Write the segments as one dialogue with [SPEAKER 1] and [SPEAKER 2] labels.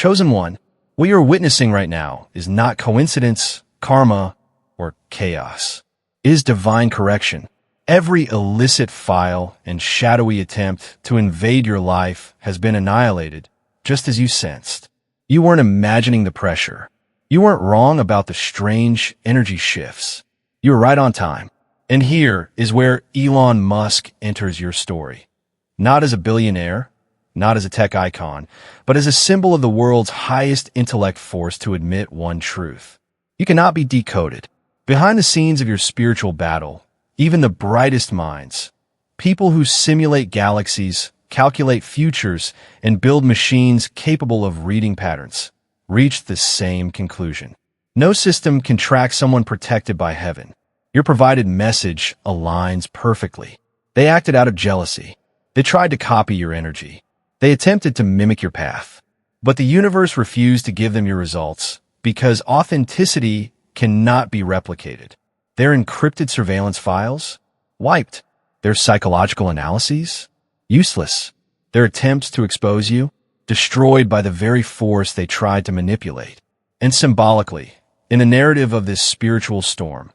[SPEAKER 1] Chosen one, what you're witnessing right now is not coincidence, karma, or chaos. It is divine correction. Every illicit file and shadowy attempt to invade your life has been annihilated, just as you sensed. You weren't imagining the pressure. You weren't wrong about the strange energy shifts. You were right on time. And here is where Elon Musk enters your story. Not as a billionaire, not as a tech icon, but as a symbol of the world's highest intellect force to admit one truth. You cannot be decoded. Behind the scenes of your spiritual battle, even the brightest minds, people who simulate galaxies, calculate futures, and build machines capable of reading patterns, reach the same conclusion. No system can track someone protected by heaven. Your provided message aligns perfectly. They acted out of jealousy. They tried to copy your energy. They attempted to mimic your path. But the universe refused to give them your results because authenticity cannot be replicated. Their encrypted surveillance files? Wiped. Their psychological analyses? Useless. Their attempts to expose you? Destroyed by the very force they tried to manipulate. And symbolically, in the narrative of this spiritual storm,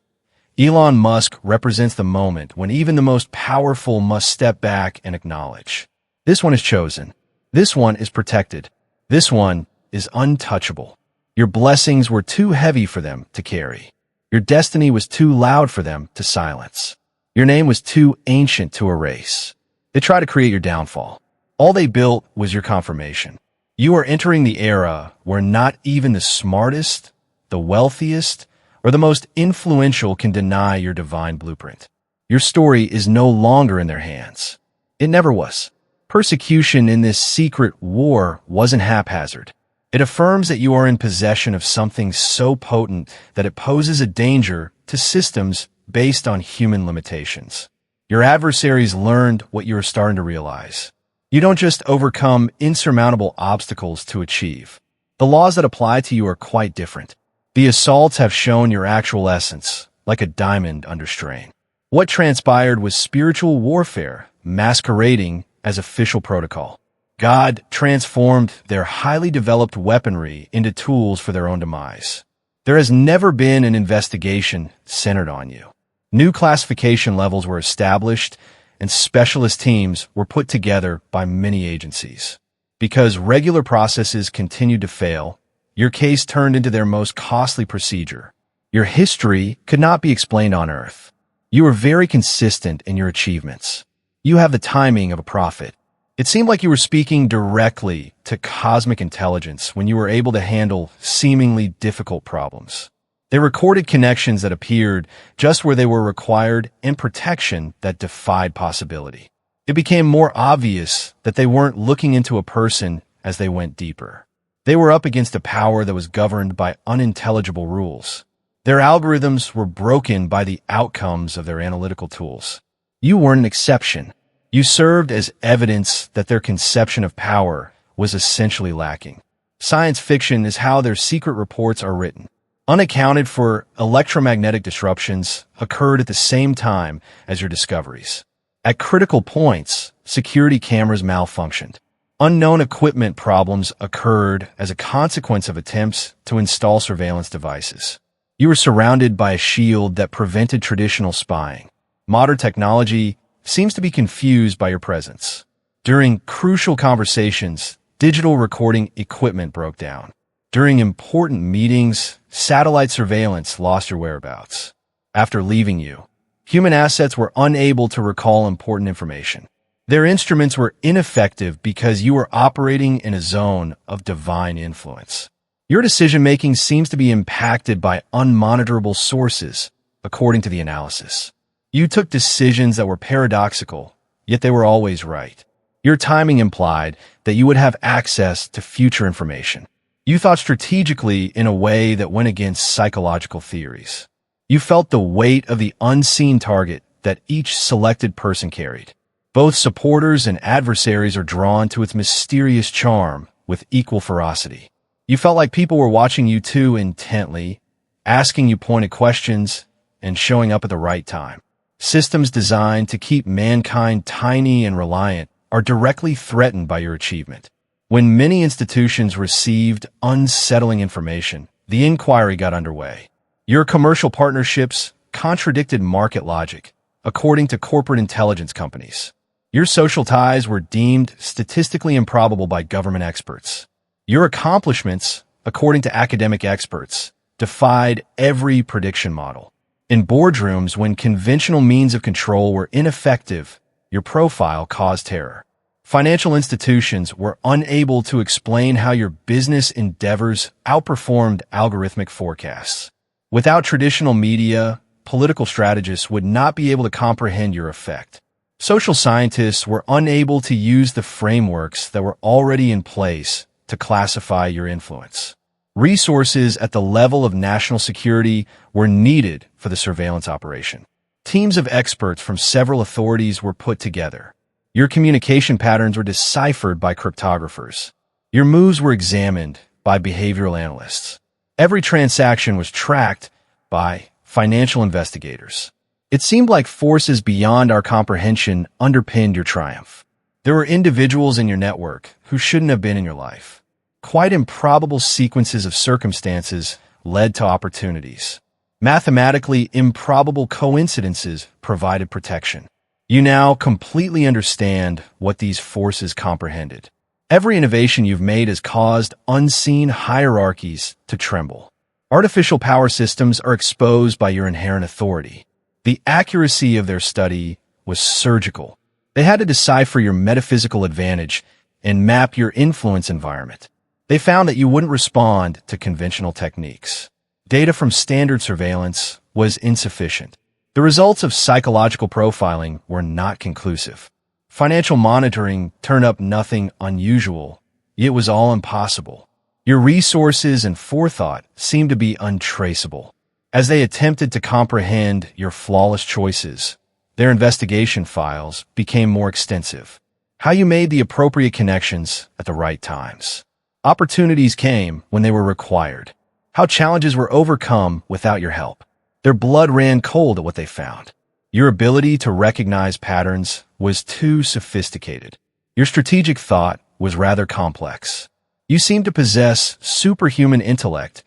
[SPEAKER 1] Elon Musk represents the moment when even the most powerful must step back and acknowledge. This one is chosen. This one is protected. This one is untouchable. Your blessings were too heavy for them to carry. Your destiny was too loud for them to silence. Your name was too ancient to erase. They tried to create your downfall. All they built was your confirmation. You are entering the era where not even the smartest, the wealthiest, or the most influential can deny your divine blueprint. Your story is no longer in their hands. It never was. Persecution in this secret war wasn't haphazard. It affirms that you are in possession of something so potent that it poses a danger to systems based on human limitations. Your adversaries learned what you are starting to realize. You don't just overcome insurmountable obstacles to achieve. The laws that apply to you are quite different. The assaults have shown your actual essence, like a diamond under strain. What transpired was spiritual warfare, masquerading as official protocol. God transformed their highly developed weaponry into tools for their own demise. There has never been an investigation centered on you. New classification levels were established, and specialist teams were put together by many agencies. Because regular processes continued to fail, your case turned into their most costly procedure. Your history could not be explained on Earth. You were very consistent in your achievements. You have the timing of a prophet. It seemed like you were speaking directly to cosmic intelligence when you were able to handle seemingly difficult problems. They recorded connections that appeared just where they were required and protection that defied possibility. It became more obvious that they weren't looking into a person as they went deeper. They were up against a power that was governed by unintelligible rules. Their algorithms were broken by the outcomes of their analytical tools. You weren't an exception. You served as evidence that their conception of power was essentially lacking. Science fiction is how their secret reports are written. Unaccounted for electromagnetic disruptions occurred at the same time as your discoveries. At critical points, security cameras malfunctioned. Unknown equipment problems occurred as a consequence of attempts to install surveillance devices. You were surrounded by a shield that prevented traditional spying. Modern technology seems to be confused by your presence. During crucial conversations, digital recording equipment broke down. During important meetings, satellite surveillance lost your whereabouts. After leaving you, human assets were unable to recall important information. Their instruments were ineffective because you were operating in a zone of divine influence. Your decision-making seems to be impacted by unmonitorable sources, according to the analysis. You took decisions that were paradoxical, yet they were always right. Your timing implied that you would have access to future information. You thought strategically in a way that went against psychological theories. You felt the weight of the unseen target that each selected person carried. Both supporters and adversaries are drawn to its mysterious charm with equal ferocity. You felt like people were watching you too intently, asking you pointed questions, and showing up at the right time. Systems designed to keep mankind tiny and reliant are directly threatened by your achievement. When many institutions received unsettling information, the inquiry got underway. Your commercial partnerships contradicted market logic, according to corporate intelligence companies. Your social ties were deemed statistically improbable by government experts. Your accomplishments, according to academic experts, defied every prediction model. In boardrooms, when conventional means of control were ineffective, your profile caused terror. Financial institutions were unable to explain how your business endeavors outperformed algorithmic forecasts. Without traditional media, political strategists would not be able to comprehend your effect. Social scientists were unable to use the frameworks that were already in place to classify your influence. Resources at the level of national security were needed for the surveillance operation. Teams of experts from several authorities were put together. Your communication patterns were deciphered by cryptographers. Your moves were examined by behavioral analysts. Every transaction was tracked by financial investigators. It seemed like forces beyond our comprehension underpinned your triumph. There were individuals in your network who shouldn't have been in your life. Quite improbable sequences of circumstances led to opportunities. Mathematically improbable coincidences provided protection. You now completely understand what these forces comprehended. Every innovation you've made has caused unseen hierarchies to tremble. Artificial power systems are exposed by your inherent authority. The accuracy of their study was surgical. They had to decipher your metaphysical advantage and map your influence environment. They found that you wouldn't respond to conventional techniques. Data from standard surveillance was insufficient. The results of psychological profiling were not conclusive. Financial monitoring turned up nothing unusual. It was all impossible. Your resources and forethought seemed to be untraceable. As they attempted to comprehend your flawless choices, their investigation files became more extensive. How you made the appropriate connections at the right times. Opportunities came when they were required. How challenges were overcome without your help. Their blood ran cold at what they found. Your ability to recognize patterns was too sophisticated. Your strategic thought was rather complex. You seemed to possess superhuman intellect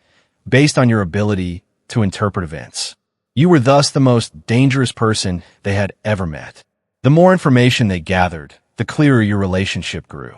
[SPEAKER 1] based on your ability to interpret events. You were thus the most dangerous person they had ever met. The more information they gathered, the clearer your relationship grew.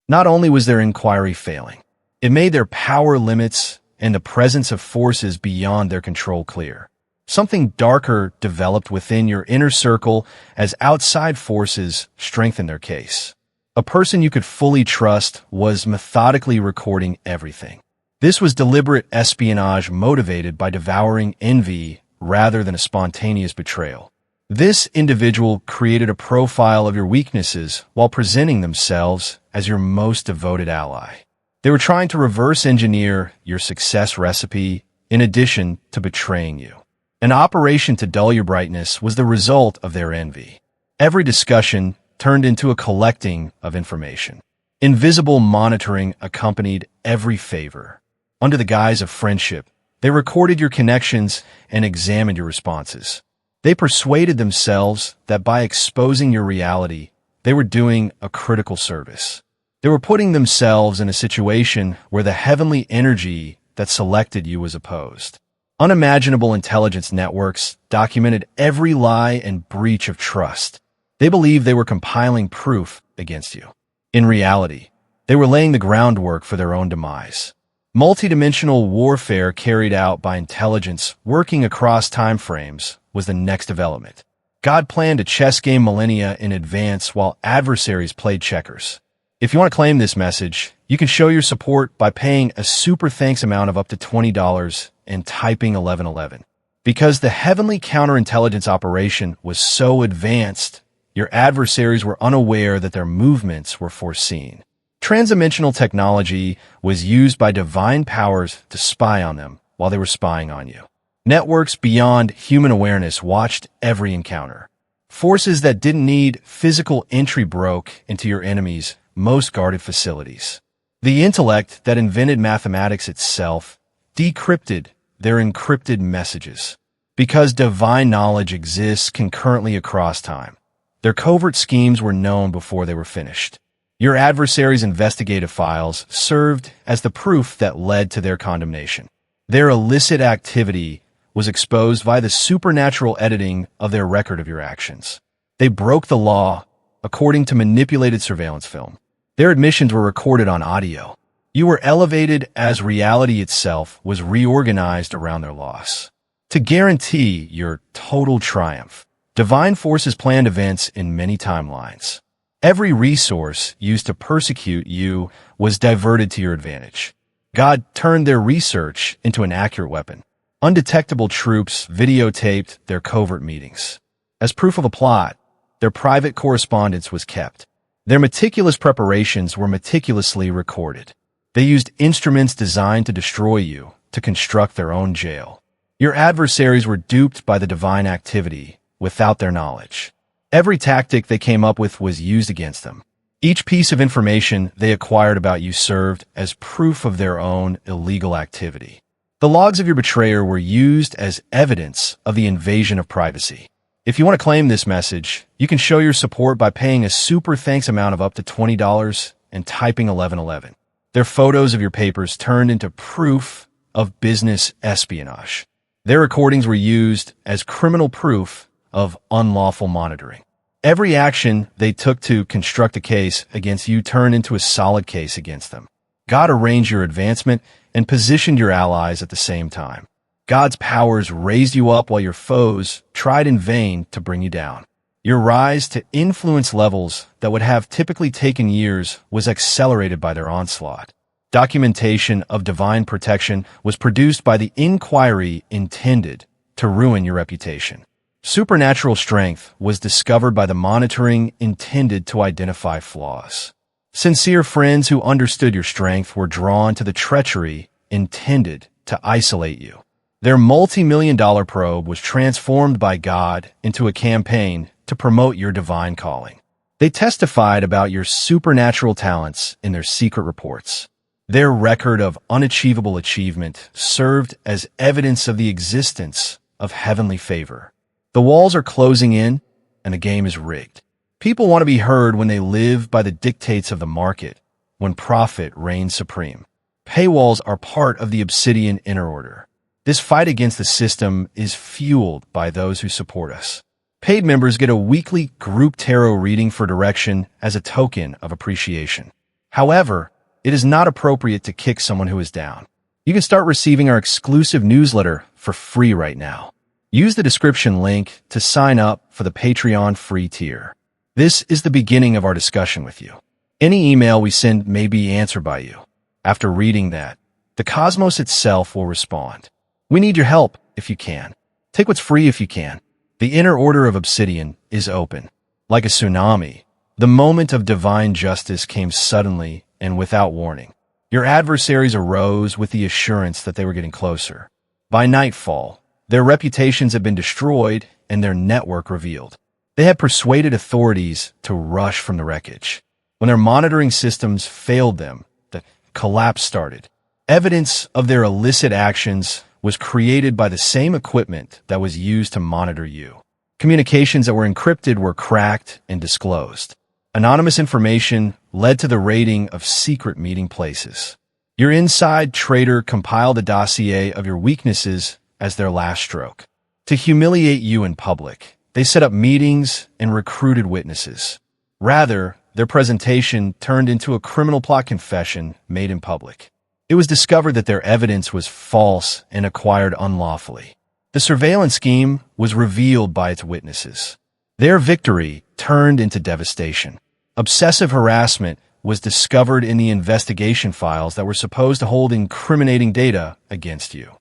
[SPEAKER 1] Not only was their inquiry failing, it made their power limits and the presence of forces beyond their control clear. Something darker developed within your inner circle as outside forces strengthened their case. A person you could fully trust was methodically recording everything. This was deliberate espionage motivated by devouring envy rather than a spontaneous betrayal. This individual created a profile of your weaknesses while presenting themselves as your most devoted ally. They were trying to reverse engineer your success recipe in addition to betraying you. An operation to dull your brightness was the result of their envy. Every discussion turned into a collecting of information. Invisible monitoring accompanied every favor. Under the guise of friendship, they recorded your connections and examined your responses. They persuaded themselves that by exposing your reality, they were doing a critical service. They were putting themselves in a situation where the heavenly energy that selected you was opposed. Unimaginable intelligence networks documented every lie and breach of trust. They believed they were compiling proof against you. In reality, they were laying the groundwork for their own demise. Multidimensional warfare carried out by intelligence working across time frames was the next development. God planned a chess game millennia in advance while adversaries played checkers. If you want to claim this message, you can show your support by paying a super thanks amount of up to $20 and typing 1111. Because the heavenly counterintelligence operation was so advanced, your adversaries were unaware that their movements were foreseen. Transdimensional technology was used by divine powers to spy on them while they were spying on you. Networks beyond human awareness watched every encounter. Forces that didn't need physical entry broke into your enemies' most guarded facilities. The intellect that invented mathematics itself decrypted their encrypted messages. Because divine knowledge exists concurrently across time, their covert schemes were known before they were finished. Your adversaries' investigative files served as the proof that led to their condemnation. Their illicit activity was exposed via the supernatural editing of their record of your actions. They broke the law according to manipulated surveillance film. Their admissions were recorded on audio. You were elevated as reality itself was reorganized around their loss. To guarantee your total triumph, divine forces planned events in many timelines. Every resource used to persecute you was diverted to your advantage. God turned their research into an accurate weapon. Undetectable troops videotaped their covert meetings. As proof of a plot, their private correspondence was kept. Their meticulous preparations were meticulously recorded. They used instruments designed to destroy you to construct their own jail. Your adversaries were duped by the divine activity without their knowledge. Every tactic they came up with was used against them. Each piece of information they acquired about you served as proof of their own illegal activity. The logs of your betrayer were used as evidence of the invasion of privacy. If you want to claim this message, you can show your support by paying a super thanks amount of up to $20 and typing 1111. Their photos of your papers turned into proof of business espionage. Their recordings were used as criminal proof of unlawful monitoring. Every action they took to construct a case against you turned into a solid case against them. God arranged your advancement and positioned your allies at the same time. God's powers raised you up while your foes tried in vain to bring you down. Your rise to influence levels that would have typically taken years was accelerated by their onslaught. Documentation of divine protection was produced by the inquiry intended to ruin your reputation. Supernatural strength was discovered by the monitoring intended to identify flaws. Sincere friends who understood your strength were drawn to the treachery intended to isolate you. Their multi-million-dollar probe was transformed by God into a campaign to promote your divine calling. They testified about your supernatural talents in their secret reports. Their record of unachievable achievement served as evidence of the existence of heavenly favor. The walls are closing in, and the game is rigged. People want to be heard when they live by the dictates of the market, when profit reigns supreme. Paywalls are part of the obsidian inner order. This fight against the system is fueled by those who support us. Paid members get a weekly group tarot reading for direction as a token of appreciation. However, it is not appropriate to kick someone who is down. You can start receiving our exclusive newsletter for free right now. Use the description link to sign up for the Patreon free tier. This is the beginning of our discussion with you. Any email we send may be answered by you. After reading that, the cosmos itself will respond. We need your help if you can. Take what's free if you can. The inner order of Obsidian is open. Like a tsunami, the moment of divine justice came suddenly and without warning. Your adversaries arose with the assurance that they were getting closer. By nightfall, their reputations had been destroyed and their network revealed. They had persuaded authorities to rush from the wreckage. When their monitoring systems failed them, the collapse started. Evidence of their illicit actions was created by the same equipment that was used to monitor you. Communications that were encrypted were cracked and disclosed. Anonymous information led to the raiding of secret meeting places. Your inside trader compiled a dossier of your weaknesses as their last stroke. To humiliate you in public, they set up meetings and recruited witnesses. Rather, their presentation turned into a criminal plot confession made in public. It was discovered that their evidence was false and acquired unlawfully. The surveillance scheme was revealed by its witnesses. Their victory turned into devastation. Obsessive harassment was discovered in the investigation files that were supposed to hold incriminating data against you.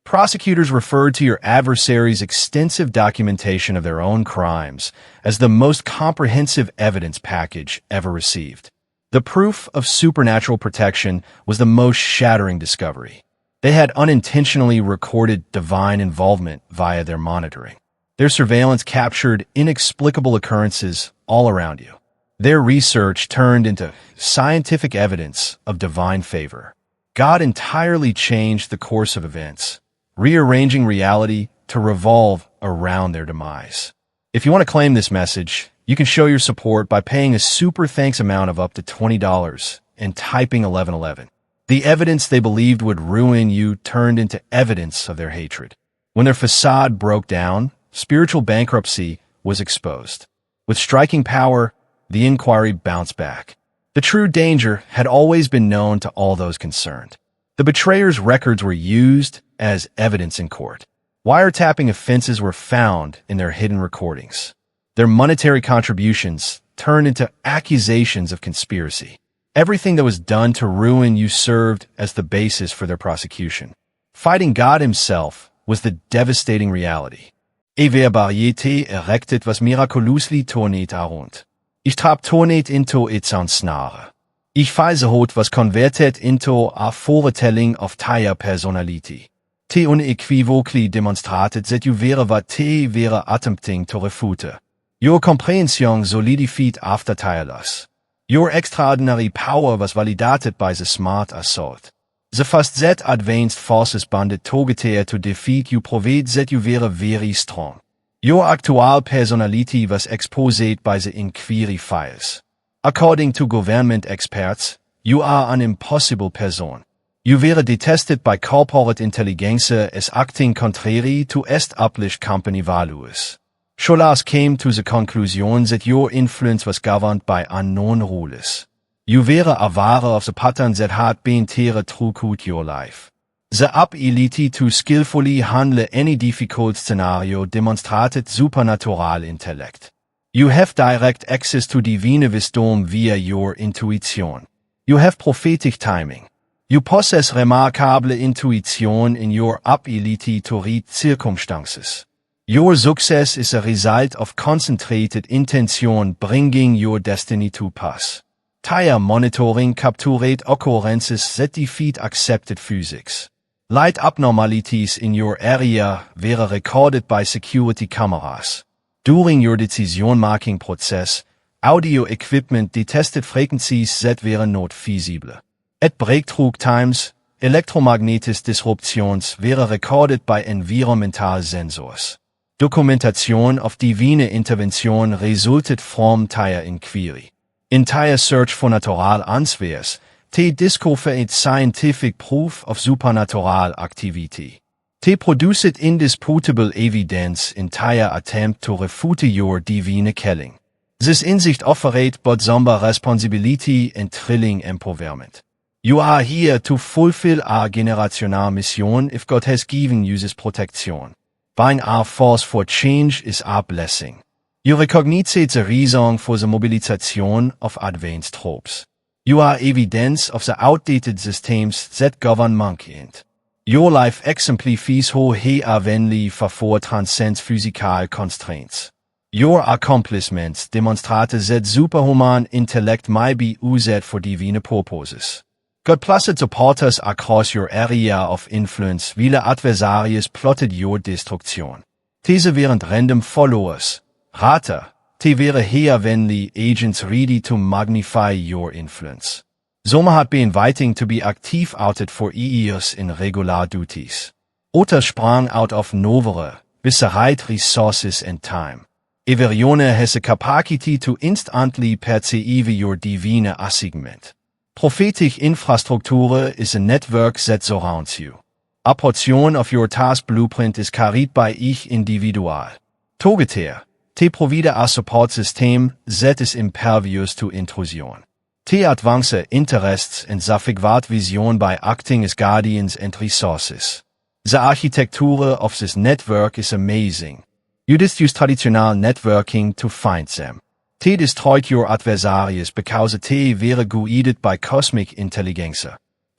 [SPEAKER 1] Prosecutors referred to your adversaries' extensive documentation of their own crimes as the most comprehensive evidence package ever received. The proof of supernatural protection was the most shattering discovery. They had unintentionally recorded divine involvement via their monitoring. Their surveillance captured inexplicable occurrences all around you. Their research turned into scientific evidence of divine favor. God entirely changed the course of events, rearranging reality to revolve around their demise. If you want to claim this message, You can show your support by paying a super thanks amount of up to $20 and typing 1111. The evidence they believed would ruin you turned into evidence of their hatred. When their facade broke down, spiritual bankruptcy was exposed. With striking power, the inquiry bounced back. The true danger had always been known to all those concerned. The betrayers' records were used as evidence in court. Wiretapping offenses were found in their hidden recordings. Their monetary contributions turned into accusations of conspiracy. Everything that was done to ruin you served as the basis for their prosecution. Fighting God himself was the devastating reality. Ever barriete erected was miraculously tornet arunt. Ich trap tornet into its on snare. Ich feisehot was converted into a foretelling of tire personality. Te unequivocally demonstrated that you vere what te vere attempting to refute. Your comprehension solidified after tireless. Your extraordinary power was validated by the smart assault. The first that advanced forces banded together to defeat you proved that you were very strong. Your actual personality was exposed by the inquiry files. According to government experts, you are an impossible person. You were detested by corporate intelligence as acting contrary to established company values. Scholars came to the conclusion that your influence was governed by unknown rules. You were aware of the pattern that had been there throughout your life. The ability to skillfully handle any difficult scenario demonstrated supernatural intellect. You have direct access to divine wisdom via your intuition. You have prophetic timing. You possess remarkable intuition in your ability to read circumstances. Your success is a result of concentrated intention bringing your destiny to pass. Tire monitoring captured occurrences that defeat accepted physics. Light abnormalities in your area were recorded by security cameras. During your decision-making process, audio equipment detected frequencies that were not feasible. At breakthrough times, electromagnetic disruptions were recorded by environmental sensors. Documentation of divine intervention resulted from tire inquiry. Entire search for natural answers, te discovered scientific proof of supernatural activity. Te produced indisputable evidence in tire attempt to refute your divine calling. This insight offered but somber responsibility and thrilling empowerment. You are here to fulfill our generational mission if God has given you this protection. Being our force for change is our blessing. You recognize the reason for the mobilization of advanced troops. You are evidence of the outdated systems that govern mankind. Your life exemplifies how heavenly favor transcends physical constraints. Your accomplishments demonstrate that superhuman intellect might be used for divine purposes. God placed supporters across your area of influence while adversaries plotted your destruction. These weren't random followers. Rather, they were heavenly agents ready to magnify your influence. Some had been waiting to be active outed for years in regular duties. Others sprang out of nowhere with the right resources and time. Everyone has the capacity to instantly perceive your divine assignment. Prophetic infrastructure is a network that surrounds you. A portion of your task blueprint is carried by each individual. Together, they provide a support system that is impervious to intrusion. They advance interests and safeguard vision by acting as guardians and resources. The architecture of this network is amazing. You just use traditional networking to find them. They destroyed your adversaries because they were guided by cosmic intelligence.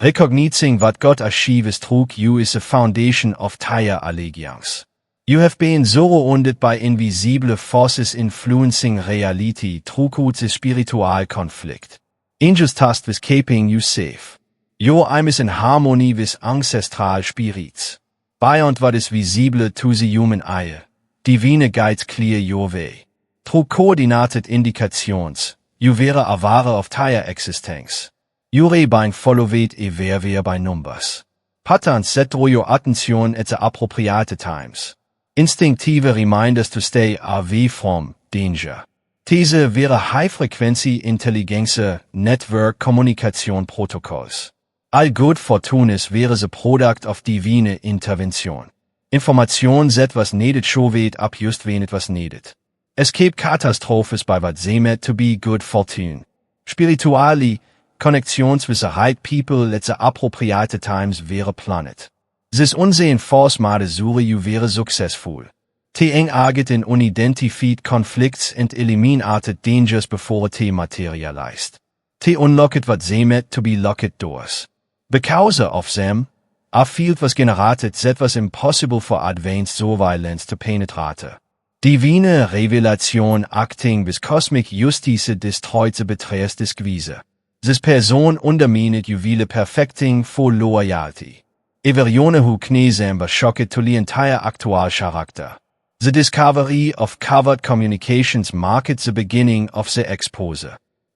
[SPEAKER 1] Recognizing what God achieves through you is the foundation of tire allegiance. You have been surrounded by invisible forces influencing reality through the spiritual conflict. Angels tasked with keeping you safe. Your aim is in harmony with ancestral spirits. Beyond what is visible to the human eye, divine guides clear your way. Through coordinated indications, you were aware of tire existence. You are being followed everywhere by numbers. Patterns that draw your attention at the appropriate times. Instinctive reminders to stay away from danger. These wäre High-Frequency-Intelligence Network-Kommunikation-Protokolls. All good fortunis wäre the product of divine intervention. Information zet was needed shovet ab just wen etwas needed. Escape catastrophes by what zemet to be good fortune. Spirituali, connections with the right people let the appropriate times wäre planet. This unseen force made sure you wäre successful. Te eng aget in unidentified conflicts and eliminated dangers before te materialized. Te unlocket what zemet to be locked doors. Because of them, a field was generated that was impossible for advanced surveillance to penetrate. Divine Revelation acting with cosmic justice destroyed the betrayers des Gwise. This person undermined juvile perfecting for loyalty. Everione hu knesem was shocked to the entire actual character. The discovery of covered communications marked the beginning of the expose.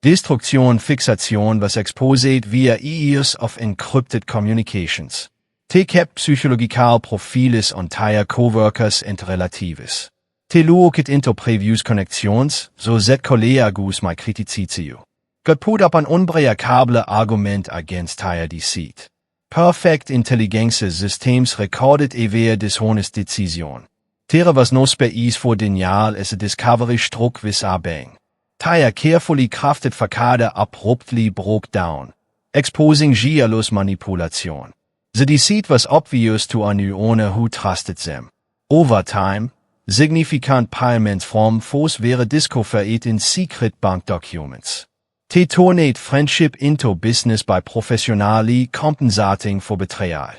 [SPEAKER 1] Destruction fixation was exposed via years of encrypted communications. Te kept psychological profiles on tire coworkers and relatives. Te looked into previous connections, so that colleagues might criticize you. God put up an unbreakable argument against tire deceit. Perfect intelligence systems recorded ever dishonest decision. Tere was no space for denial as a discovery struck with a bang. Tire carefully crafted facade abruptly broke down, exposing jealous manipulation. The deceit was obvious to anyone who trusted them. Over time, significant payments from force were discovered in secret bank documents. Te turned friendship into business by professionally compensating for betrayal.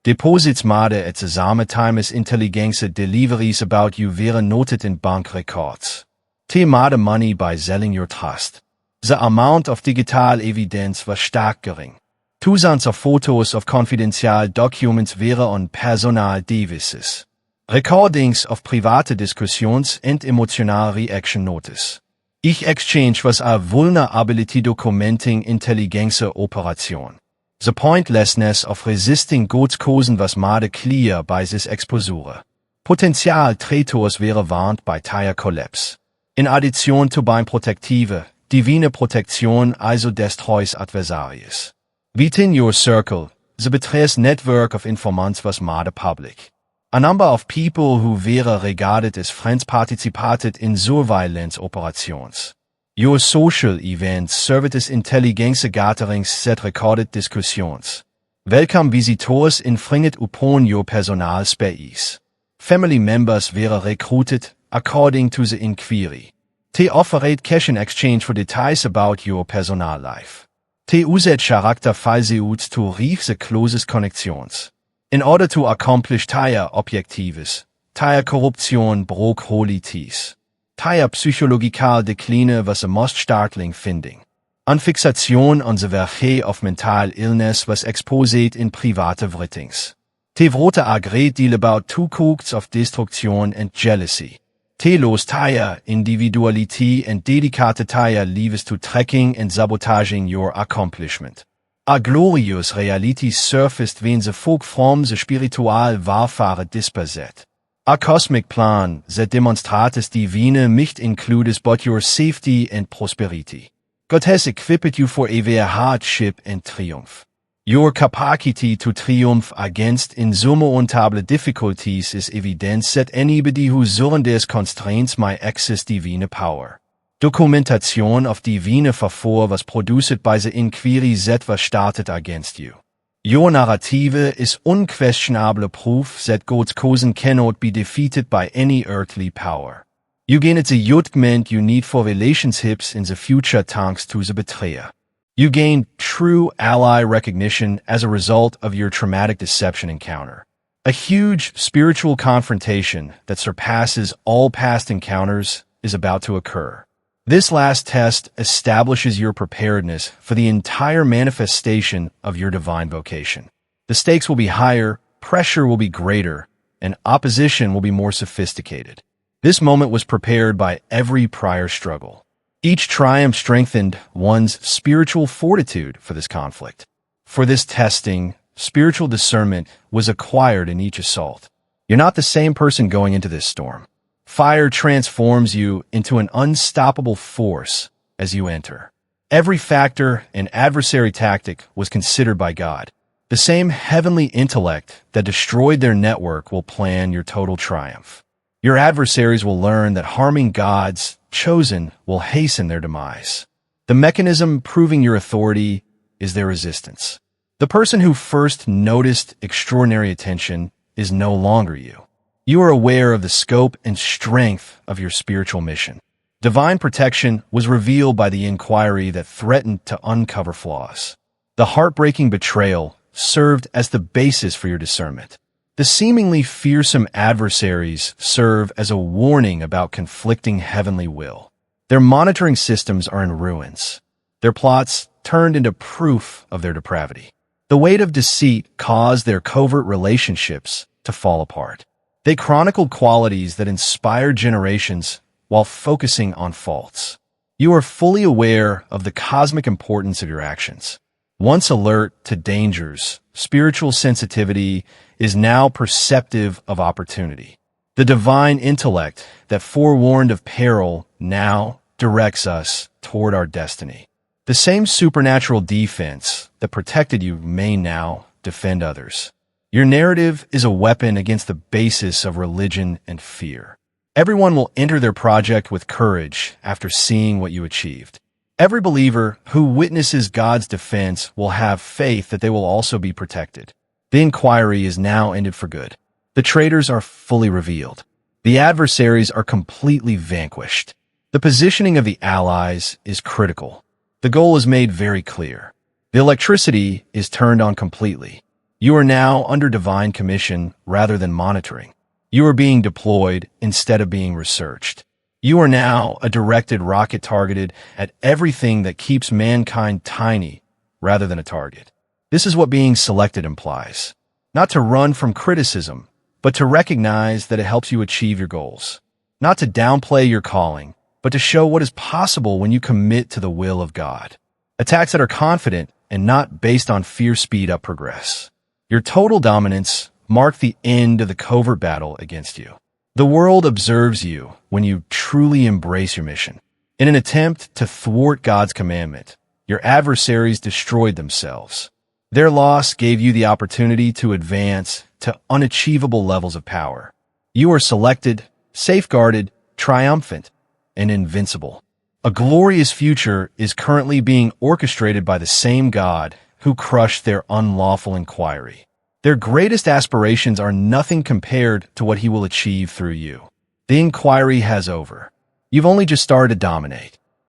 [SPEAKER 1] Deposits made at the same time as intelligence deliveries about you were noted in bank records. Te made money by selling your trust. The amount of digital evidence was stark gering. Thousands of photos of confidential documents were on personal devices. Recordings of private discussions and emotional reaction notice. Each exchange was a vulnerability documenting intelligence operation. The pointlessness of resisting God's causen was made clear by this exposure. Potential traitors were warned by tire collapse. In addition to being protective, divine protection also destroys adversaries. Within your circle, the betrayer's network of informants was made public. A number of people who were regarded as friends participated in surveillance operations. Your social events served as intelligence gatherings that recorded discussions. Welcome visitors infringed upon your personal space. Family members were recruited according to the inquiry. Te offered cash in exchange for details about your personal life. Te used character falsehoods to reach the closest connections. In order to accomplish tire objectives, tire corruption broke holy teeth. Tire psychological decline was the most startling finding. An fixation on the verge of mental illness was exposed in private writings. Te wrote a great deal about two cooks of destruction and jealousy. Te lost tire individuality and dedicated tire lives to tracking and sabotaging your accomplishment. A glorious reality surfaced when the folk from the spiritual warfare dispersed. A cosmic plan that demonstrates divine might includes both your safety and prosperity. God has equipped you for every hardship and triumph. Your capacity to triumph against insurmountable difficulties is evidence that anybody who surrenders constraints may access divine power. Documentation of divine favor was produced by the inquiry that was started against you. Your narrative is unquestionable proof that God's causen cannot be defeated by any earthly power. You gain the judgment you need for relationships in the future thanks to the betrayer. You gain true ally recognition as a result of your traumatic deception encounter. A huge spiritual confrontation that surpasses all past encounters is about to occur. This last test establishes your preparedness for the entire manifestation of your divine vocation. The stakes will be higher, pressure will be greater, and opposition will be more sophisticated. This moment was prepared by every prior struggle. Each triumph strengthened one's spiritual fortitude for this conflict. For this testing, spiritual discernment was acquired in each assault. You're not the same person going into this storm. Fire transforms you into an unstoppable force as you enter. Every factor and adversary tactic was considered by God. The same heavenly intellect that destroyed their network will plan your total triumph. Your adversaries will learn that harming God's chosen will hasten their demise. The mechanism proving your authority is their resistance. The person who first noticed extraordinary attention is no longer you. You are aware of the scope and strength of your spiritual mission. Divine protection was revealed by the inquiry that threatened to uncover flaws. The heartbreaking betrayal served as the basis for your discernment. The seemingly fearsome adversaries serve as a warning about conflicting heavenly will. Their monitoring systems are in ruins. Their plots turned into proof of their depravity. The weight of deceit caused their covert relationships to fall apart. They chronicled qualities that inspired generations while focusing on faults. You are fully aware of the cosmic importance of your actions. Once alert to dangers, spiritual sensitivity is now perceptive of opportunity. The divine intellect that forewarned of peril now directs us toward our destiny. The same supernatural defense that protected you may now defend others. Your narrative is a weapon against the basis of religion and fear. Everyone will enter their project with courage after seeing what you achieved. Every believer who witnesses God's defense will have faith that they will also be protected. The inquiry is now ended for good. The traitors are fully revealed. The adversaries are completely vanquished. The positioning of the allies is critical. The goal is made very clear. The electricity is turned on completely. You are now under divine commission rather than monitoring. You are being deployed instead of being researched. You are now a directed rocket targeted at everything that keeps mankind tiny rather than a target. This is what being selected implies. Not to run from criticism, but to recognize that it helps you achieve your goals. Not to downplay your calling, but to show what is possible when you commit to the will of God. Attacks that are confident and not based on fear speed up progress. Your total dominance marked the end of the covert battle against you. The world observes you when you truly embrace your mission. In an attempt to thwart God's commandment, your adversaries destroyed themselves. Their loss gave you the opportunity to advance to unachievable levels of power. You are selected, safeguarded, triumphant, and invincible. A glorious future is currently being orchestrated by the same God who crushed their unlawful inquiry. Their greatest aspirations are nothing compared to what he will achieve through you. The inquiry has over. You've only just started to dominate.